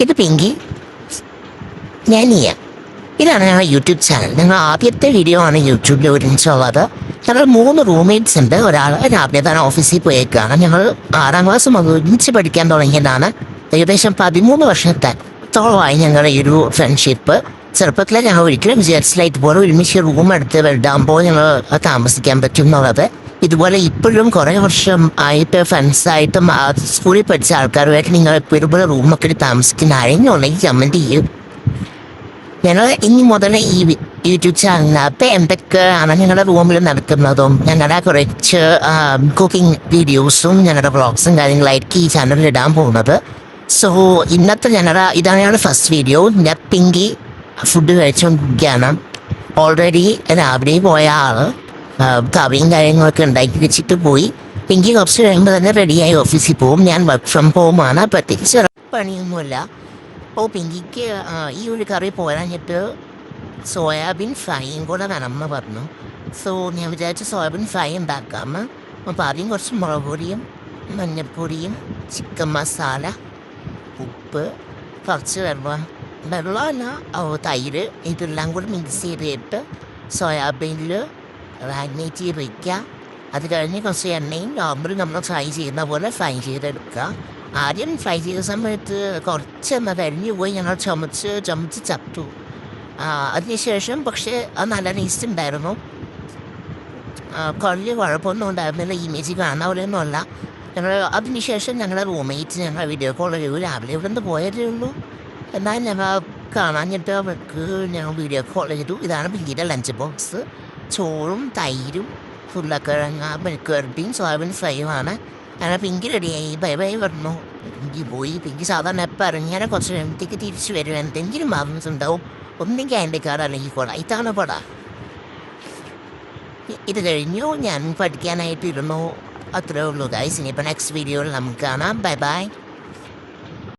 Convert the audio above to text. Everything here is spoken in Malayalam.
ഇത് പിങ്കി, ഞാൻ നിയ. ഇതാണ് ഞങ്ങളുടെ യൂട്യൂബ് ചാനൽ. ഞങ്ങൾ ആദ്യത്തെ വീഡിയോ ആണ് യൂട്യൂബിൽ ഒരുമിച്ചുള്ളത്. ഞങ്ങൾ 3 റൂംമേറ്റ്സ് ഉണ്ട്. ഒരാൾ രാവിലെ തന്നെ ഓഫീസിൽ പോയേക്കാണ്. ഞങ്ങൾ 6ാം ക്ലാസ് മുതൽ ഒരുമിച്ച് പഠിക്കാൻ തുടങ്ങിയതാണ്. ഏകദേശം 13 വർഷത്തോളമായി ഞങ്ങളുടെ ഈ ഒരു ഫ്രണ്ട്ഷിപ്പ്. ചെറുപ്പത്തിലെ ഞങ്ങൾ ഒരിക്കലും വിചാരിച്ചില്ല ഇതുപോലെ ഒരുമിച്ച് റൂം എടുത്ത് വലുതാകുമ്പോൾ ഞങ്ങൾ താമസിക്കാൻ പറ്റും എന്നുള്ളത്. ഇതുപോലെ ഇപ്പോഴും കുറേ വർഷം ആയിട്ട് ഫ്രണ്ട്സായിട്ടും സ്കൂളിൽ പഠിച്ച ആൾക്കാരുമായിട്ട് നിങ്ങൾ ഇപ്പോൾ ഇതുപോലെ റൂമൊക്കെ എടുത്ത് താമസിക്കുന്ന ആരെങ്കിലും കമൻറ്റ് ചെയ്യും. ഞങ്ങൾ ഇനി മുതൽ ഈ യൂട്യൂബ് ചാനലിനകത്ത് എന്തൊക്കെയാണ് ഞങ്ങളുടെ റൂമിൽ നടക്കുന്നതും ഞങ്ങളുടെ കുറച്ച് കുക്കിംഗ് ഞങ്ങളുടെ വ്ളോഗ്സും കാര്യങ്ങളായിരിക്കും ഈ ചാനലിൽ ഇടാൻ പോകുന്നത്. സോ ഇന്നത്തെ ഇതാണ് ഞങ്ങളുടെ ഫസ്റ്റ് വീഡിയോ. ഞാൻ പിങ്കി ഫുഡ് കഴിച്ചുകൊണ്ടിരിക്കുകയാണ്. ഓൾറെഡി രാവിലെ പോയ ആൾ കറിയും കാര്യങ്ങളൊക്കെ ഉണ്ടാക്കി വെച്ചിട്ട് പോയി. പിങ്കി കുറച്ച് കഴിയുമ്പോൾ തന്നെ റെഡിയായി ഓഫീസിൽ പോകും. ഞാൻ വർക്ക് ഫ്രം ഹോമാണ്. പ്രത്യേകിച്ച് പണിയൊന്നുമില്ല. അപ്പോൾ പിങ്കിക്ക് ഈ ഒരു കറി പോരാഞ്ഞിട്ട് സോയാബീൻ ഫ്രൈയും കൂടെ വേണമെന്ന് പറഞ്ഞു. സോ ഞാൻ വിചാരിച്ചു സോയാബീൻ ഫ്രൈ ഉണ്ടാക്കാമെന്ന്. അപ്പോൾ ആദ്യം കുറച്ച് മുളക് പൊടിയും മഞ്ഞൾപ്പൊടിയും ചിക്കൻ മസാല, ഉപ്പ്, കുറച്ച് വെള്ളമല്ല തൈര് ഇതെല്ലാം കൂടി മിക്സ് ചെയ്തിട്ട് സോയാബീനിൽ മാഗ്നേറ്റ് ചെയ്ത് വയ്ക്കുക. അത് കഴിഞ്ഞ് കുറച്ച് എണ്ണയും നോർമൽ നമ്മൾ ഫ്രൈ ചെയ്യുന്ന പോലെ ഫ്രൈ ചെയ്തെടുക്കുക. ആദ്യം ഫ്രൈ ചെയ്ത സമയത്ത് കുറച്ചെണ്ണ കരിഞ്ഞു പോയി. ഞങ്ങൾ ചുമച്ച് ചത്തു. അതിനുശേഷം പക്ഷേ അത് നല്ല ടേസ്റ്റ് ഉണ്ടായിരുന്നു. കുറേ കുഴപ്പമൊന്നും ഉണ്ടായിരുന്നില്ല. ഇമേജ് കാണുന്ന പോലെയൊന്നും അല്ല. അതിനുശേഷം ഞങ്ങളുടെ റൂംമേറ്റ് ഞങ്ങൾ വീഡിയോ കോൾ ചെയ്തു. രാവിലെ ഇവിടെ നിന്ന് പോയതേ ഉള്ളൂ. എന്നാൽ ഞങ്ങൾ കാണാഞ്ഞിട്ട് അവർക്ക് ഞങ്ങൾ വീഡിയോ കോൾ ചെയ്തു. ഇതാണ് പിങ്കിയുടെ ലഞ്ച് ബോക്സ്. ചോറും തൈരും ഉരുളക്കിഴങ്ങ മെഴുക്കുവരട്ടിയും സോയാബീൻ ഫ്രൈയുമാണ്. അങ്ങനെ പിങ്കി റെഡിയായി. ബൈ ബൈ പറഞ്ഞു. പിങ്കി പോയി. പിങ്കി സാധാരണ എപ്പോൾ ഇറങ്ങിയാൽ കുറച്ച് കഴിയുമ്പോഴത്തേക്ക് തിരിച്ചു വരും. എന്തെങ്കിലും മാർഗ്സ് ഉണ്ടാവും. ഒന്നെങ്കിൽ അതിൻ്റെ കാർഡ് അല്ലെങ്കിൽ കൊട. ഇതാണ് പട. ഇത് കഴിഞ്ഞു. ഞാൻ പഠിക്കാനായിട്ടിരുന്നു. അത്രേ ഉള്ളൂ ഗൈസ്. ഇനിയിപ്പോൾ നെക്സ്റ്റ് വീഡിയോയിൽ നമുക്ക് കാണാം. Bye bye.